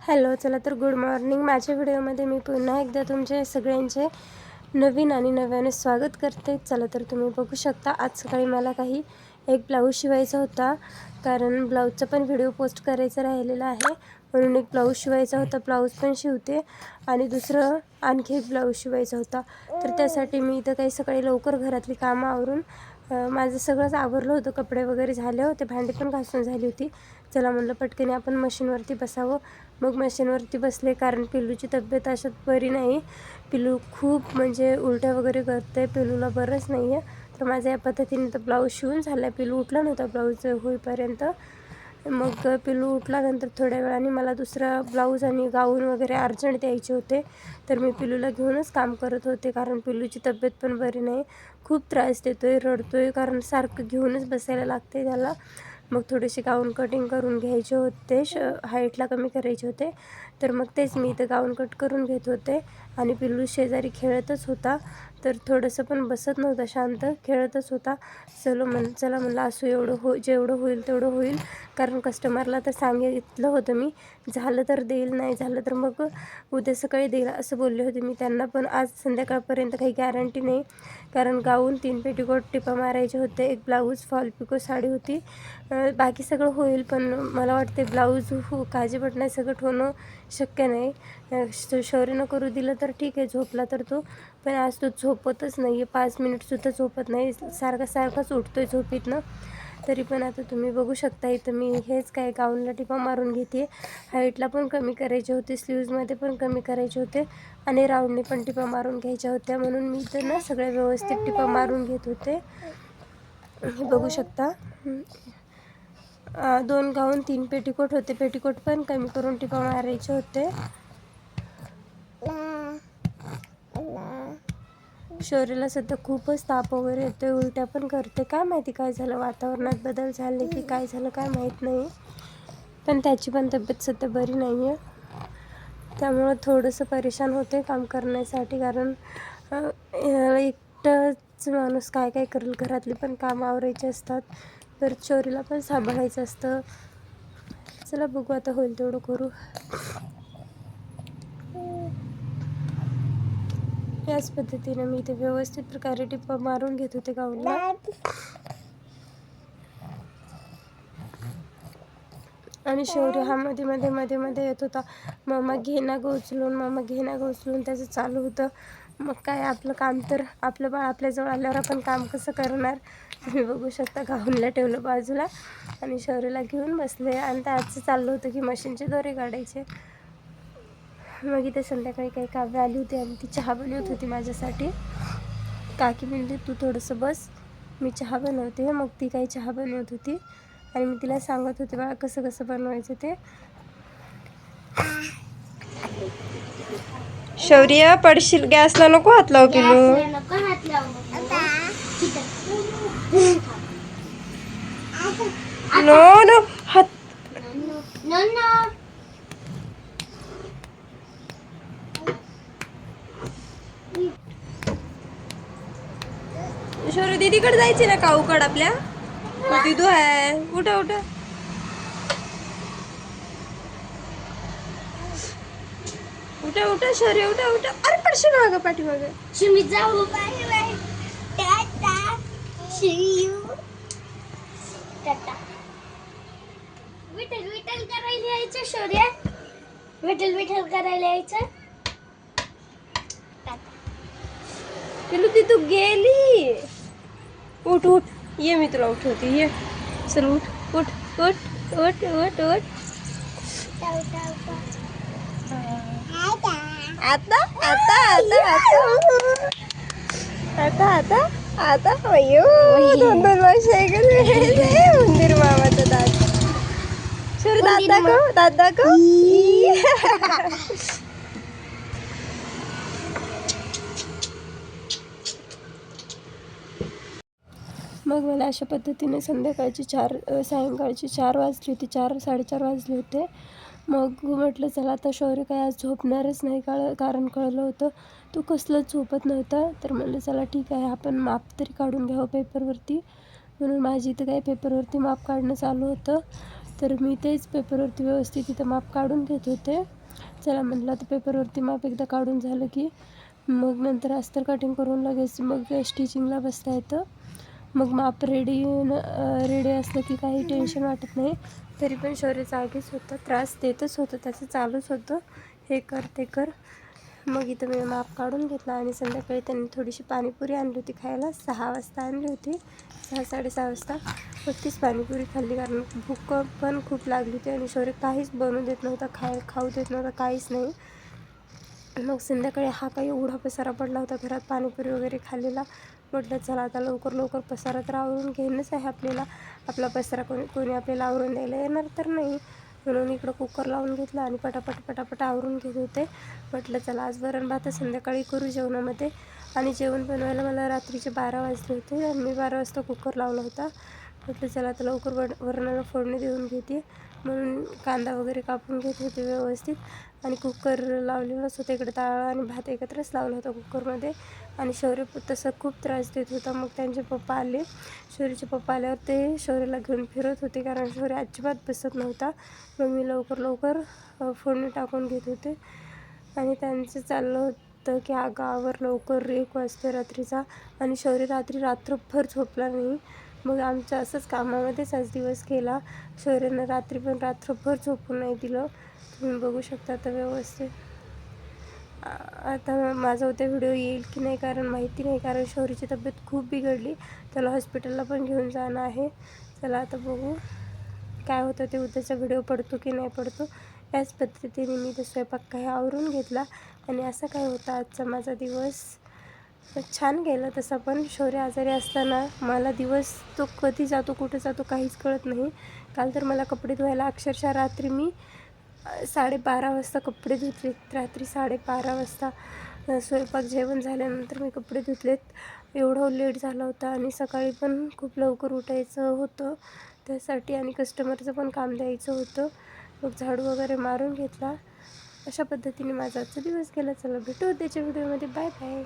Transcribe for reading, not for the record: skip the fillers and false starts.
Hello, चला तर good morning. माझ्या व्हिडिओमध्ये मी पुन्हा एकदा तुमचे सगळ्यांचे नवीन आणि नव्याने स्वागत करते. चला तर तुम्ही बघू शकता, आज सकाळी मला एक ब्लाऊज शिवायचा होता, कारण ब्लाऊजचा पण व्हिडिओ पोस्ट करायचा राहिलेला आहे, म्हणून एक ब्लाऊज शिवायचा होता. ब्लाऊज पण शिवते आणि दुसरं आणखी एक ब्लाऊज शिवायचा होता. तर त्यासाठी मी इथं काही सकाळी लवकर घरातली कामं आवरून माझं सगळंच आवरलं होतं. कपडे वगैरे झाले होते, भांडी पण घासून झाली होती. चला म्हणलं पटकन आपण मशीनवरती बसावं. मग मशीनवरती बसले, कारण पिल्लूची तब्येत अशात बरी नाही. पिल्लू खूप म्हणजे उलट्या वगैरे करते, पिल्लूला बरंच नाही आहे. तर माझ्या या पद्धतीने तर ब्लाऊज शिवून झाला. पिल्लू उठला नव्हता ब्लाऊज होईपर्यंत. मग पिल्लू उठल्यानंतर थोड्या वेळाने मला दुसरा ब्लाऊज आणि गाऊन वगैरे अर्जंट द्यायचे होते. तर मी पिल्लूला घेऊनच काम करत होते, कारण पिल्लूची तब्येत पण बरी नाही. खूप त्रास देतोय, रडतोय, कारण सारखं घेऊनच बसायला लागते त्याला. मग थोडेसे गाऊन कटिंग करून घ्यायचे होते, हाईटला कमी करायचे होते. तर मग तेच मी इथं गाऊन कट करून घेत होते आणि पिल्लू शेजारी खेळतच होता. तर थोडंसं पण बसत नव्हता, शांत खेळतच होता. चला म्हणलं असं जेवढं होईल तेवढं होईल, कारण कस्टमरला तर सांगितलं होतं मी, झालं तर देईल, नाही झालं तर मग उद्या सकाळी देईल असं बोलले होते मी त्यांना. पण आज संध्याकाळपर्यंत काही गॅरंटी नाही, कारण गाऊन 3 पेटीकोट टिपा मारायचे होते, एक ब्लाऊज फॉल पिको साडी होती. बाकी सगळं होईल, पण मला वाटते ब्लाऊज काजी बटणं सगळं होणं शक्य नाही. शौर्यनं करू दिलं तर ठीक आहे, झोपला तर तो, पण आज तो झोपतच नाही आहे. 5 मिनिटसुद्धा झोपत नाही, सारखाच उठतोय झोपीतनं. तरी पण आता तुम्ही बघू शकता, इथं मी हेच काय गाऊनला टिपा मारून घेते. हाईटला पण कमी करायचे होते, स्लीव्जमध्ये पण कमी करायचे होते आणि राऊंडने पण टिपा मारून घ्यायच्या होत्या, म्हणून मी इथं ना सगळ्या व्यवस्थित टिपा मारून घेत होते. हे बघू शकता, 2 गाऊन 3 पेटीकोट होते. पेटीकोट पण कमी करून टिपा मारायचे होते. शौर्यला सध्या खूपच ताप वगैरे येतोय, उलट्या पण करते. काय माहिती काय झालं, वातावरणात बदल झाले की काय झालं काय माहीत नाही. पण त्याची पण तब्येत सध्या बरी नाही आहे, त्यामुळं थोडंसं परेशान होते काम करण्यासाठी, कारण एकटंच माणूस काय काय करेल. घरातली पण कामं आवरायची असतात, तर शौर्यला पण सांभाळायचं असतं. चला बघू, आता होईल तेवढं करू. याच पद्धतीने मी इथे व्यवस्थित प्रकारे टिपा मारून घेत होते गाऊनला. आणि शौर्य हा मध्ये येत होता, मामा घेना गोचलून, मामा घेना गोचलून, त्याचं चालू होतं. मग काय, आपलं काम तर आपलं बाळ आपल्याजवळ आल्यावर आपण काम कसं करणार. तुम्ही बघू शकता, गाऊनला ठेवलं बाजूला आणि शौर्यला घेऊन बसले. आणि त्याचं चाललं होतं की मशीनचे दोरे काढायचे. मग इथे संध्याकाळी काही काव्य आली होती आणि ती चहा बनवत होती माझ्यासाठी. काकी म्हणली तू थोडंसं बस, मी चहा बनवते. मग ती काही चहा बनवत होती आणि मी तिला सांगत होते बाळा कसं कसं बनवायचं ते. शौर्य पडशील, गॅसला नको हात लावू पिलू. नो नो हात. शौर्य दीदीकडे जायची ना, काऊकड आपल्या दिदू आहे. उठा उठा, उठा उठा शौर्य, उठा उठा. अरे पडशील मागं, पाठीमागं. शिमी जाऊ, bye bye, tata, see you, tata. Vitthal Vitthal करायला यायचं शौर्य, विठ्ठल विठ्ठल करायला यायचं. पिलू ती तू गेली. उठ उठ, ये मी तुला उठवते, ये. चल उठ उठ उठ उठ उठ उठ. आता आता आता आता आता आता अयो, 2-2 वर्ष उंदीर मामाचा दात. शौर्य दात दाखव. मग मला अशा पद्धतीने सायंकाळची 4 वाजली होती, 4-4:30 वाजले होते. मग म्हटलं चला आता शौर्य काय आज झोपणारच नाही, कारण कळलं होतं तो कसलंच झोपत नव्हता. तर म्हणलं चला ठीक आहे, आपण माप तरी काढून घ्यावं पेपरवरती, म्हणून माझी इथं काही पेपरवरती माप काढणं चालू होतं. तर मी तेच पेपरवरती व्यवस्थित इथं माप काढून घेत होते. चला म्हटलं तर पेपरवरती माप एकदा काढून झालं की मग नंतर अस्तर कटिंग करून लगेच मग स्टिचिंगला बसता येतं. मग माप रेडी असलं की काही टेन्शन वाटत नाही. तरी पण शौर्य जागीच होतं, त्रास देतच होतं, त्याचं चालूच होतं हे कर ते कर. मग इथं मी माप काढून घेतला आणि संध्याकाळी त्यांनी थोडीशी पाणीपुरी आणली होती खायला. 6 वाजता आणली होती, 6-6:30 वाजता. मग तीच पाणीपुरी खाल्ली कारण भूक पण खूप लागली होती आणि शौर्य काहीच बनवू देत नव्हता, खाऊ देत नव्हता, काहीच नाही. मग संध्याकाळी हा काही एवढा पसारा पडला होता घरात पाणीपुरी वगैरे खाल्लेला. म्हटलं चला आता लवकर लवकर पसारा तर आवरून घेणंच आहे आपल्याला. आपला पसारा कोणी आपल्याला आवरून द्यायला येणार तर नाही. म्हणून इकडं कुकर लावून घेतला आणि पटापट आवरून घेत होते. म्हटलं चला आज वरण भात संध्याकाळी करू जेवणामध्ये. आणि जेवण बनवायला मला रात्रीचे 12 वाजले होते आणि मी 12 वाजता कुकर लावला होता. म्हटलं चला आता लवकर वरणाला फोडणी देऊन घेते. म्हणून कांदा वगैरे कापून घेत होते व्यवस्थित आणि कुकर लावलेलंच होतं. इकडे डाळ आणि भात एकत्रच लावला होता कुकरमध्ये. आणि शौर्य तसं खूप त्रास देत होता. मग त्यांचे पप्पा आले. शौर्यचे पप्पा आल्यावर ते शौर्याला घेऊन फिरत होते कारण शौर्य अजिबात बसत नव्हता. मग मी लवकर फोडणी टाकून घेत होते आणि त्यांचं चाललं होतं की आवर लवकर 1 वाजता रात्रीचा. आणि शौर्य रात्रभर झोपला नाही. मग आमचं असंच कामामध्येच आज दिवस गेला. शौर्यानं रात्रभर झोपून नाही दिलं. तुम्ही बघू शकता आता व्यवस्थित. आता माझा उद्या व्हिडिओ येईल की नाही कारण माहिती नाही, कारण शौर्याची तब्येत खूप बिघडली. त्याला हॉस्पिटलला पण घेऊन जाणं आहे. चला आता बघू काय होतं ते, उद्याचा व्हिडिओ पडतो की नाही पडतो. याच पद्धतीने मी ते स्वयंपाक काही आवरून घेतला आणि असा काय होता आजचा माझा दिवस. छान गेला तसा. पण शौर्य आजारी असताना मला दिवस तो कधी जातो कुठं जातो काहीच कळत नाही. काल तर मला कपडे धुवायला अक्षरशः रात्री मी 12:30 वाजता कपडे धुतलेत. रात्री 12:30 वाजता स्वयंपाक जेवण झाल्यानंतर मी कपडे धुतलेत. एवढं लेट झाला होता आणि सकाळी पण खूप लवकर उठायचं होतं त्यासाठी आणि कस्टमरचं पण काम द्यायचं होतं. मग झाडू वगैरे मारून घेतला. अशा पद्धतीने माझा आजचा दिवस गेला. चला भेटू उद्याच्या व्हिडिओमध्ये. Bye bye.